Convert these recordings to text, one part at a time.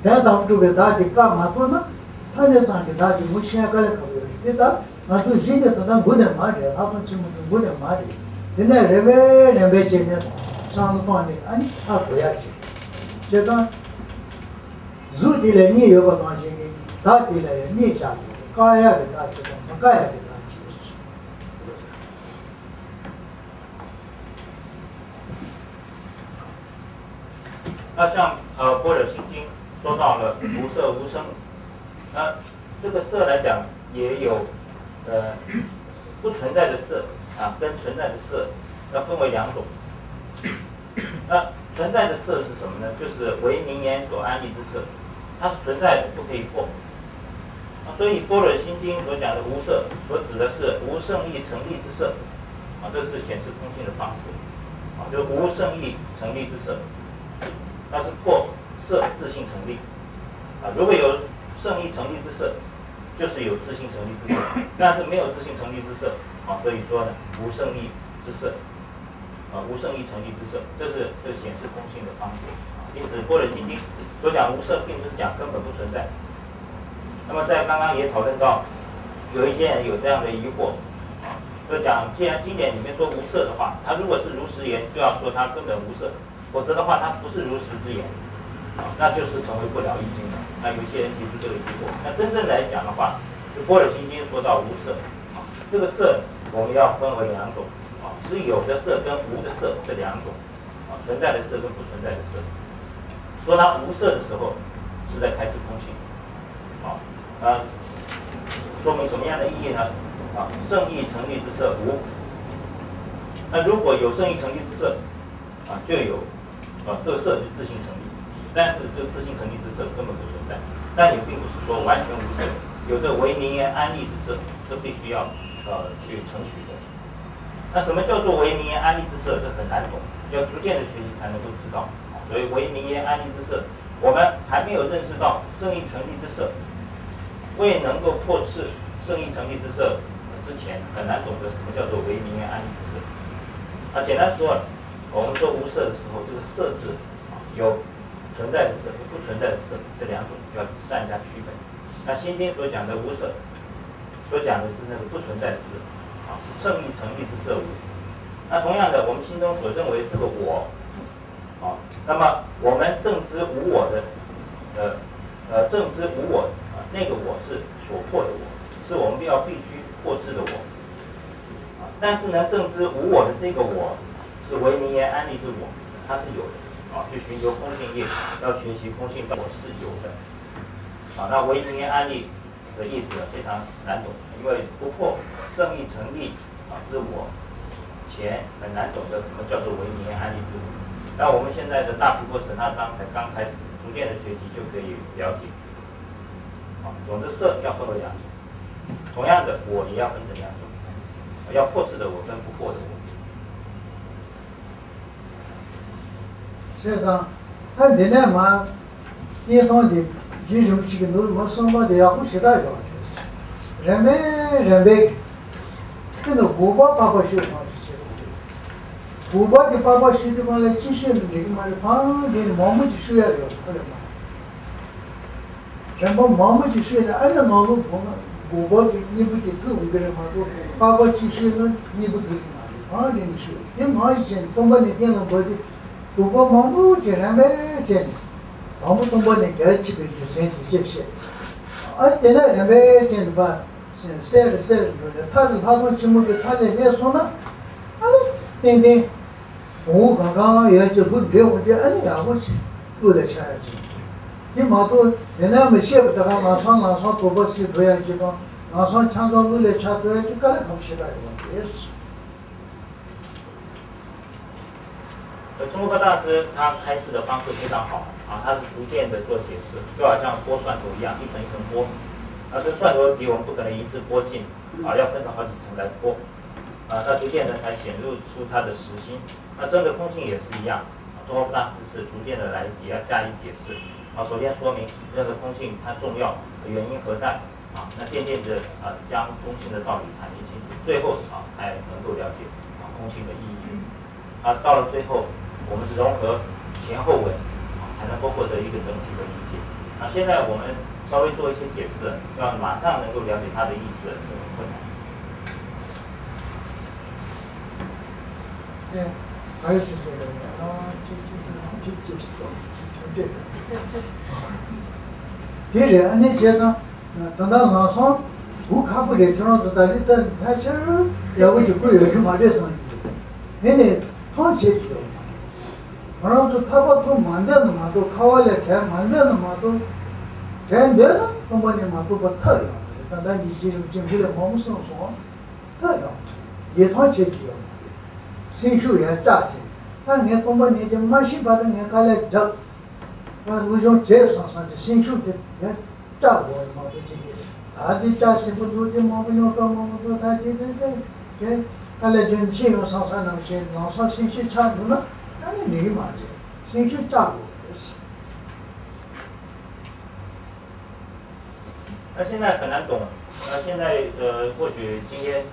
대담 쪽에 다디 까마토나 타네상게 다디 무시야가래 가요. 대다 아주 진짜다 고네 말이야. 아주 지금도 고네 말이. 근데 레베 제네 상도안에 아니 아 고야지. 제가 주딜에 니 여바 마시니 다딜에 니 자고 가야게 다지 가야게 다지. 那像般若心经说到了无色无生，那这个色来讲也有不存在的色啊，跟存在的色要分为两种。那存在的色是什么呢？就是为名言所安立之色，它是存在的，不可以破。所以般若心经所讲的无色，所指的是无圣意成立之色啊，这是显示空性的方式啊，就是无圣意成立之色。 那是破色自性成立啊！如果有圣意成立之色，就是有自性成立之色；但是没有自性成立之色啊，所以说呢，无圣意之色啊，无圣意成立之色，这是显示空性的方式啊。因此，般若心经所讲无色，并不是讲根本不存在。那么在刚刚也讨论到，有一些人有这样的疑惑啊，就讲既然经典里面说无色的话，它如果是如实言，就要说它根本无色。 否则的话，它不是如实之言，啊，那就是成为不了义经了。那有些人提出这个疑惑。那真正来讲的话，就般若心经说到无色，啊，这个色我们要分为两种，啊，是有的色跟无的色这两种，啊，存在的色跟不存在的色。说它无色的时候，是在开示空性，啊，说明什么样的意义呢？啊，圣意成立之色无。那如果有圣意成立之色，啊，就有。 这个色就自性成立，但是这个自性成立之色根本不存在，但也并不是说完全无色，有这为名言安立之色，这必须要去承许的。那什么叫做为名言安立之色？这很难懂，要逐渐的学习才能够知道。所以为名言安立之色，我们还没有认识到圣意成立之色，未能够破斥圣意成立之色之前，很难懂得什么叫做为名言安立之色。啊，简单说。 我们说无色的时候，这个色字有存在的色和不存在的色这两种要善加区分。那心经所讲的无色，所讲的是那个不存在的色，啊，是圣意成立之色无。那同样的，我们心中所认为这个我，啊，那么我们正知无我的，正知无我啊，那个我是所破的我，是我们必须破知的我。啊，但是呢，正知无我的这个我。 是为名言安立之我，它是有的啊，就寻求空性业，要学习空性，我是有的啊。那为名言安立的意思非常难懂，因为不破圣意成立啊之我前很难懂得什么叫做为名言安立之我。那我们现在的大毗婆舍那章才刚开始，逐渐的学习就可以了解。啊，总之色要分为两种，同样的我也要分成两种，要破斥的我跟不破的我。 세상 한 내내 마 예동디 지금 지금 너무 성바데 하고 싫어요. 레메 근데 고바 바바 쉬어 말이지. 고바게 바바 쉬도 말에 지시는 되게 말에 방에 마음이 쉬어요. 그래 말. 전부 마음이 쉬어야 아니 너무 보나 고바게 니부터 그 그래 말고 바바 지시는 니부터 말. 아니 쉬어. 이 마이젠 동반에 되는 거지. 고바 마음이 제라메 젠. 마음이 동반에 같이 배주 센티 제시. 아 때나 레메 젠 바. 세르 타를 하고 지목에 타래 내서나 아니 근데 오 가가 여저 그 되어데 아니 아버지 그래 차야지 이 마도 내가 메시아부터가 나서 도버시 돼야지도 나서 창조를 찾아야지 깔아 갑시다 이거 예스 中国大师他开示的方式非常好啊，他是逐渐的做解释，就好像剥蒜头一样，一层一层剥。这蒜头皮我们不可能一次剥尽啊，要分成好几层来剥啊，它逐渐的才显露出它的实心。那真的空性也是一样，中国大师是逐渐的来加以解释啊。首先说明任何空性它重要原因何在啊，那渐渐的将空性的道理阐明清楚，最后才能够了解空性的意义到了最后，我们融合前后文才能够获得一个整体的理解。现在我们稍微做一些解释，要马上能够了解它的意思是很困难。对，还是这个这对。第二，那些上，等到晚上，我看不了，就让子在里头拍起，要不就过有个马的生意，那呢，汤切就要嘛，然后说他把汤慢点的嘛，都烤完了菜慢点的嘛，都菜别了，我们的嘛都不特样，等到你进回来忙生爽，特样，也汤切就要嘛，生熟也炸起，但你我们那的马西把的你搞来炸。我说这上的新手的也炸过嘛，都这个，他的炸是不多的嘛，不要搞嘛，不多，他这，他来就先用上那些，往上新手差不多了，那你没嘛的，新手炸过就是。那现在很难懂，现在或许今天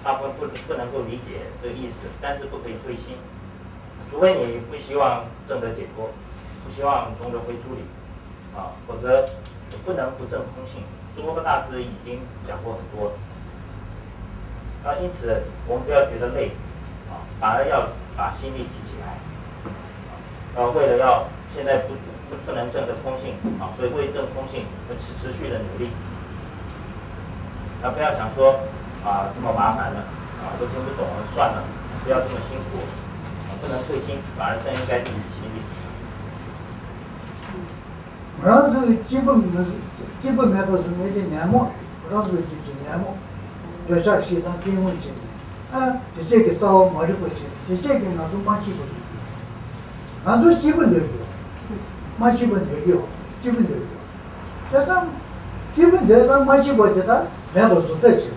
大部分不能够理解这个意思，但是不可以推心，除非你不希望证得解脱。不希望从轮回出离，否则不能不证空性。诸佛大师已经讲过很多，因此我们不要觉得累，反而要把心力提起来，为了要现在不能证得空性，所以为证空性持续的努力，不要想说这么麻烦了，都听不懂了，算了，不要这么辛苦，不能退心，反而更应该提起心力。我让这个基本面都是你的年末，我让这个就年末，要下西当天文节的，这个早没的过去，这个那种马基本是，那种基本都有，马基本都有，基本都有，这张基本这张马基本的他没不做得起，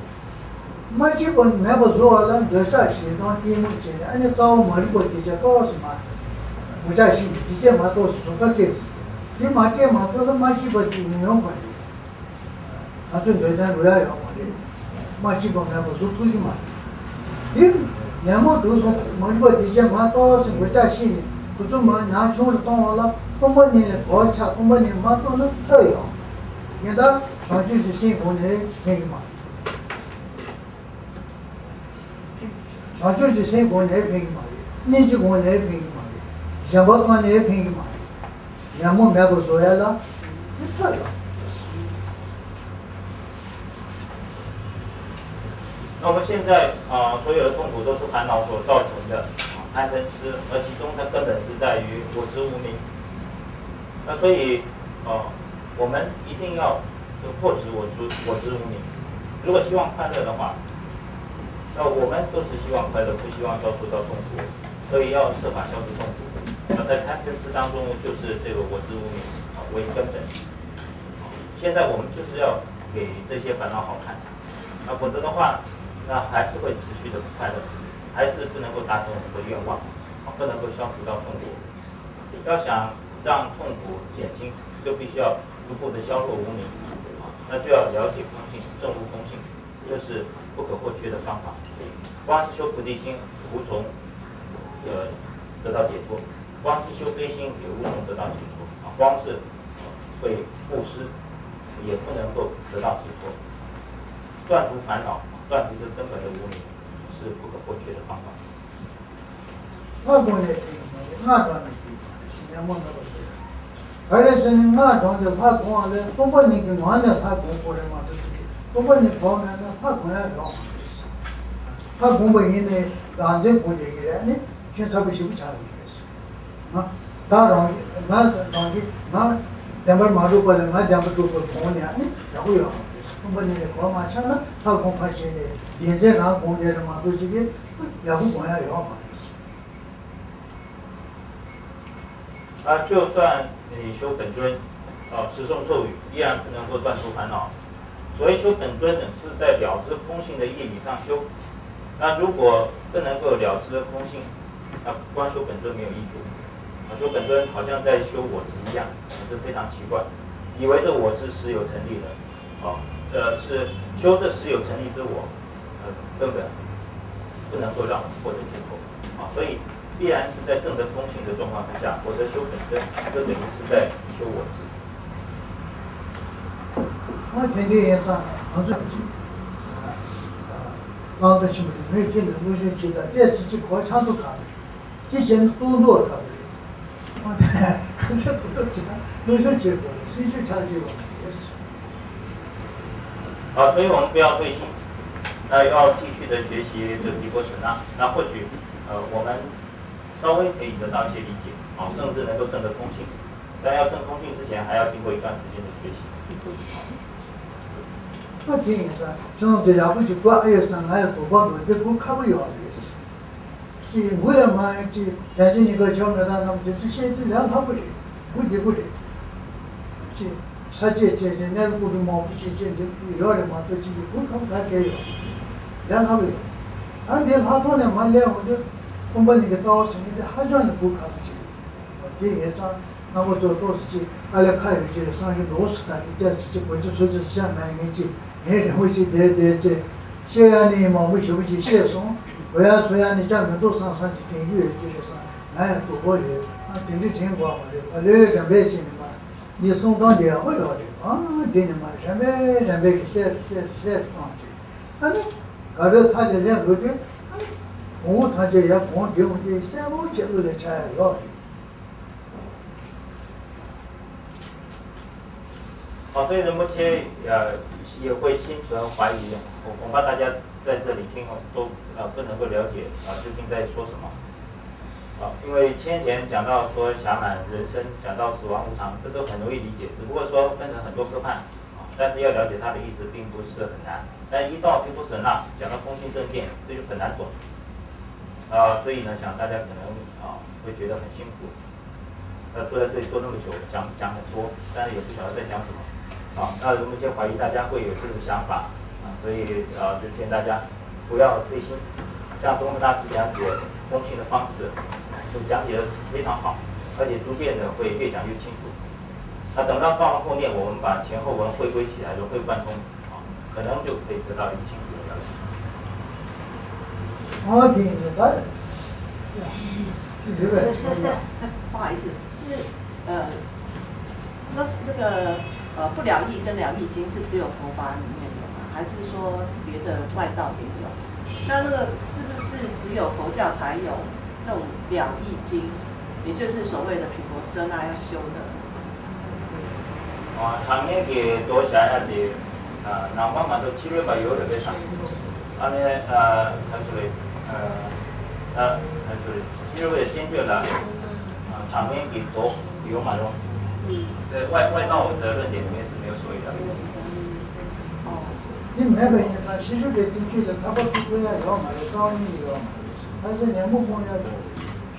马基本没不做完了，要下西当天文节的，你早没的过去这搞什么？我家西这些嘛都是做到这。你马这马都是马西伯的应用管理，说对咱主要要管理，马西伯那不是推的嘛？你年末都说马西伯这些马都是国家西的，不是马拿穷的当了，我们呢国家我们呢马都能特有，现在上就是新工的那个嘛，上就是新工的那个嘛，你这工的那个嘛，像我干的那个嘛。年末买不出来了，你这样。那我们现在所有的痛苦都是烦恼所造成的，贪嗔痴，而其中它根本是在于我执无明。那所以我们一定要破除我执无明。如果希望快乐的话，那我们都是希望快乐，不希望遭受到痛苦，所以要设法消除痛苦。在贪嗔痴当中，就是这个我执无明为根本。现在我们就是要给这些烦恼好看，否则的话，那还是会持续的不快乐，还是不能够达成我们的愿望，不能够消除到痛苦。要想让痛苦减轻，就必须要逐步的消弱无明，那就要了解空性，证悟空性，这是不可或缺的方法。光是修菩提心，无从得到解脱。光是修悲心也无从得到解脱，光是会布施也不能够得到解脱。断除烦恼，断除这根本的无明，是不可或缺的方法。我讲的俺讲的今天问到的是，而且是呢，俺讲的他讲的，东北人跟俺的他讲过的嘛，就是东北人讲的那他讲也一样，他讲不赢的，俺这讲这个人呢，现在不是不差的。다 랑이 나 담바 마루 걸 나 담바 또 보내 아니 야고요 한번에 거 마찬가 다 공파시네 이제 나 공대를 마도 지게 야고 뭐야 요就算你修本尊，持诵咒语，依然不能够断除烦恼。所谓修本尊呢，是在了知空性的义理上修。那如果不能够了知空性，那光修本尊没有益处。修本尊好像在修我执一样，这非常奇怪，以为这我是实有成立的，是修这实有成立之我，根本不能够让我们获得解脱，所以必然是在证得空性的状况之下，否则修本尊，这等于是在修我执。天天也涨，杭州浪得起没天的陆续去的，电视机国产都看的，之前多看的。我的，可是都知道，陆续结果，谁去参与我们也是。好，所以我们不要灰心，要继续的学习这毗婆舍那，那或许我们稍微可以得到一些理解，甚至能够证得空性。但要证空性之前，还要经过一段时间的学习。我听人说，像这两回去过还有上海多帮多，这我看不了的是。这我也嘛，这但是那个叫那那么就是现在两他不的，不的。这这那个不是毛不这要的嘛，都这个我看不看这个，两他不有。俺这他说呢嘛，两我就我把那个刀生的还让的不看不这个，这也上。那我做多事情，大家看有些上去老实的，这事情我就说是想买年纪，年人会去这，现在呢嘛，我学不起写送，我要说呀，你家门都上去订阅就是上，俺多过也，订的挺广嘛的，人百姓的嘛，你送到年会要的，订的嘛，人百给写上去，搞得他这两个的，我他这也光订的3毛钱都得钱要的。好，所以呢，目前也会心存怀疑，恐怕大家在这里听都不能够了解究竟在说什么。因为先前讲到说暇满人生，讲到死亡无常，这都很容易理解，只不过说分成很多科派，但是要了解它的意思并不是很难。但一到毗婆舍那，讲到空性正见，这就很难懂。所以呢，想大家可能会觉得很辛苦。坐在这里坐那么久，讲是讲很多，但是也不晓得在讲什么。那目前怀疑大家会有这种想法所以就劝大家不要灰心。像宗喀大师讲解空性的方式，就讲解的非常好，而且逐渐的会越讲越清楚。那等到到了后面，我们把前后文汇归起来，融会贯通可能就可以得到一个清楚的了解。听着的，不好意思，是说这个不了义跟了义经是只有佛法里面有吗？还是说别的外道也有？那个是不是只有佛教才有这种了义经，也就是所谓的毗婆舍那要修的？常年给多下下的那慢慢都七月吧有的在上，他说的他说的七月的先决了常年给多有嘛咯。在外道的论点里面是没有所谓的。你买本意思，其实给定居的，他把不归要要嘛的，找你要嘛的，但是两目光要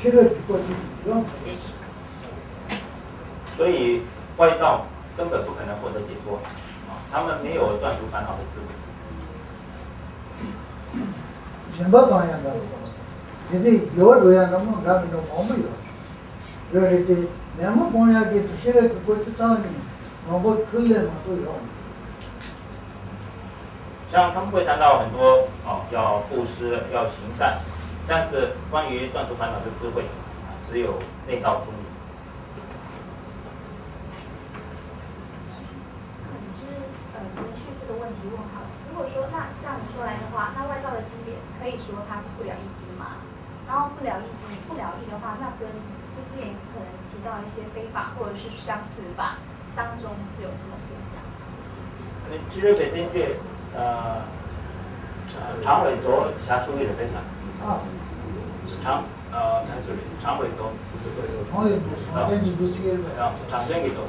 学了过去要嘛的。所以外道根本不可能获得解脱他们没有断除烦恼的智慧。全部当然的，你这有这样的梦，咱们都忙不了。有的的，两目光要给学了过去找你，我们可以嘛都要。像他们会谈到很多要布施，要行善，但是关于断除烦恼的智慧只有内道中有。延续这个问题问好了。如果说那这样说来的话，那外道的经典可以说它是不了义经吗？然后不了义经不了义的话，那跟就之前可能提到一些非法或者是相似法当中是有什么不一样的？其实北京对长尾多辖出一的非常长尾多长尾多是个长针给多，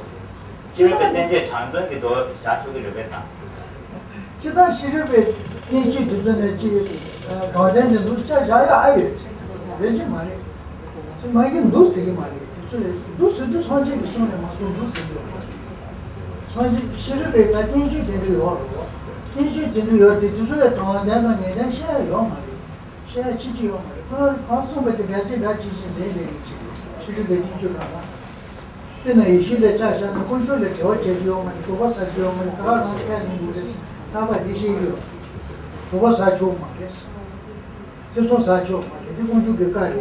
其实北京对长针给多辖出一的非常。这当其实被连续就是那这高点的都下也有，人家嘛的，这买个都是个嘛的，就是都是就常见的送的嘛，都是有。常见其实被他连续点的有了。连续点的有的就是长点的年代现在有嘛的，现在期间有嘛的，不然刚送的这个这边期间这一点的其实被连续干嘛？这呢有些的家乡的工作的条件就我们多把啥就我们大人看你不的。他把这些有，不过啥球嘛的，就说啥球嘛的，这工作给干的，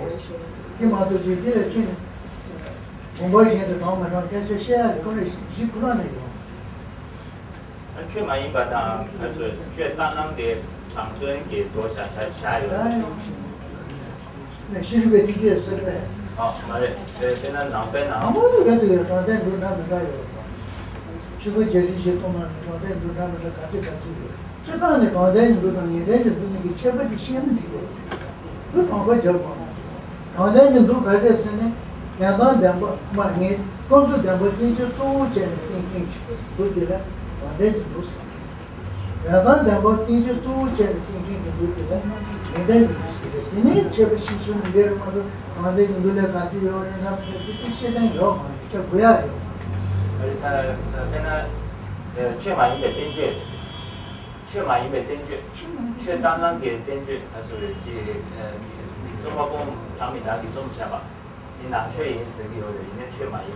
起码都是别的村，我以前在他们上，但是现在可能是不让的有。却满意把它还是却当当的长春给多下游。那其实被地铁是呗。好，马上，现在南北南。我这个对，装在路上面那有。是不接这些东西，装在路上面的干这。这当然装在路上，现在是那个前面的线的这个，不装个结果。装在人都开始是呢，两当两把，你工作两把进去中间的进去，都对了，装在人都是。两当两把进去中间的进去都对了，现在就是的。现在这个新出的这么多，装在人都来干这要人家这现在要嘛，这不要有。而且跟他确满一个编剧，确满一个编剧，确当当给编剧，他说的中国公产品哪里中下吧？你哪确认是有的，应该确满一。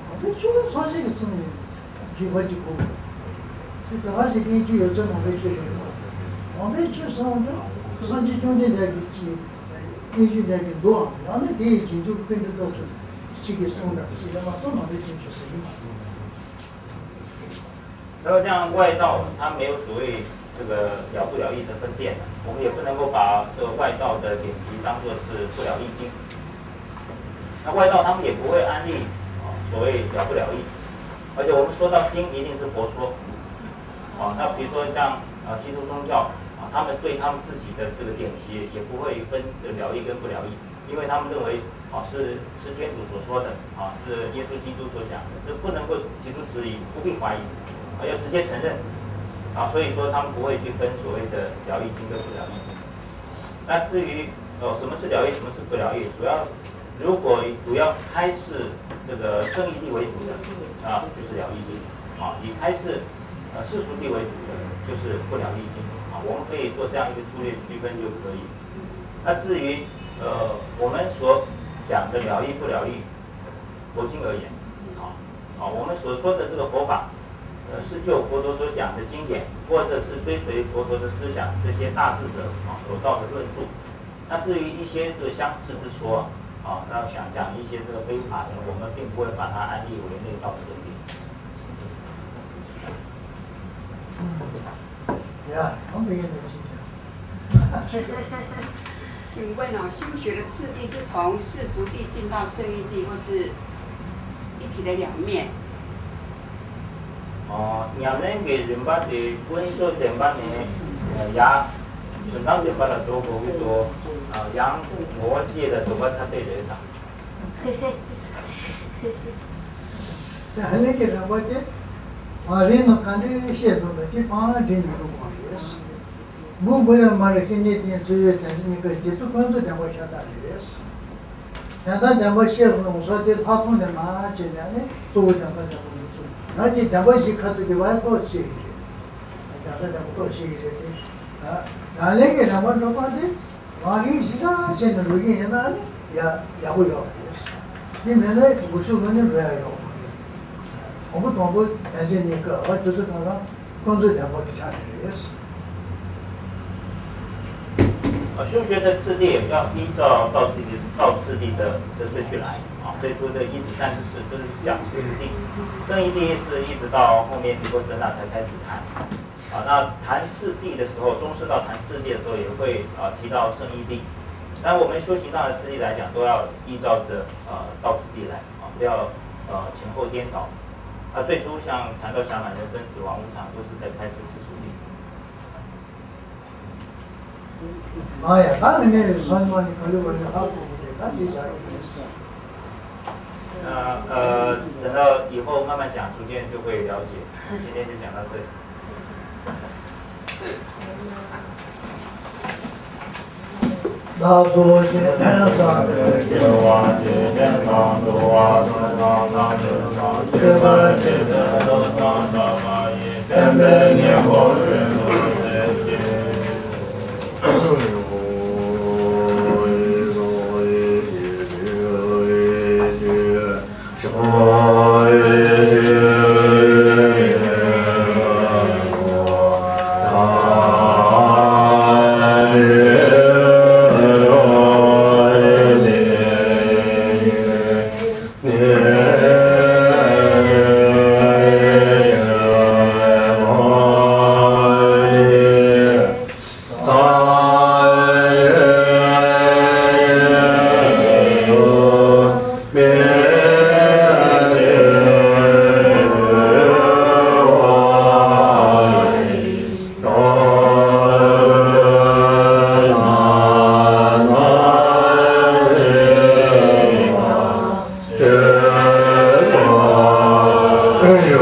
我觉得他这个是几块几块，就他是根据有这么个去的，我们就是我们上级中间那个根据那个多，然后那第一进就跟着到处这个送的，这个嘛都能进去谁嘛。然后这样外道它没有所谓这个了不了义的分辨，我们也不能够把这个外道的典籍当作是不了义经。那外道他们也不会安利所谓了不了义，而且我们说到经一定是佛说。那比如说像基督宗教他们对他们自己的这个典籍也不会分了义跟不了义，因为他们认为是天主所说的是耶稣基督所讲的，这不能够提出质疑，不必怀疑。要直接承认，所以说他们不会去分所谓的了义经跟不了义经。那至于什么是了义，什么是不了义，如果主要开示这个圣义谛为主的就是了义经以开示世俗谛为主的就是不了义经我们可以做这样一个粗略区分就可以。那至于我们所讲的了义不了义，佛经而言我们所说的这个佛法。是就佛陀所讲的经典，或者是追随佛陀的思想，这些大智者所造的论述。那至于一些这个相似之说那想讲一些这个非法的，我们并不会把它安立为内道的论点。呀，我没有那经验。请问修学的次第是从世俗谛进到圣义谛，或是一体的两面？냐는 게 림바데 군도 덴바네 야 전당 덴바라 도고 위도 양 모지에다 도바 타데 레사. हाले के रबाते आरे न कांडे शेदो दे पांच दिन रो कोस वो बरे मारे के ने दिन जुए तंजनी के जे तो कोन जो दवा खाता लेस यादा दवा शेर न मुसा दे फातों दे मा जे ने जो दवा दवा 나한테 담아지 카드게 와도 씨. 나한테 담아도 씨 이래. 나에게 남은 것까지 말이 시작 전에 여기 해나 야고요. 이면에 무슨 거는 왜요? 아무 동부 엔지니까 어쩌서 가서工作담아 기차를 修学的次第要依照道次第的顺序来最初的一指三十四就是讲圣义谛，圣义谛是一直到后面毗婆舍那才开始谈那谈四谛的时候，中士道谈四谛的时候也会提到圣义谛。但我们修行上的次第来讲，都要依照着道次第来不要前后颠倒。最初像谈到暇满人生死亡无常，都是在开始世俗谛。哎呀，那里面传说你考虑过好多的，那就讲等到以后慢慢讲，逐渐就会了解。今天就讲到这里。大作见天上的九万界天上九万这个世界都上上万亿，天边年后人都世界。Oh Yahweh,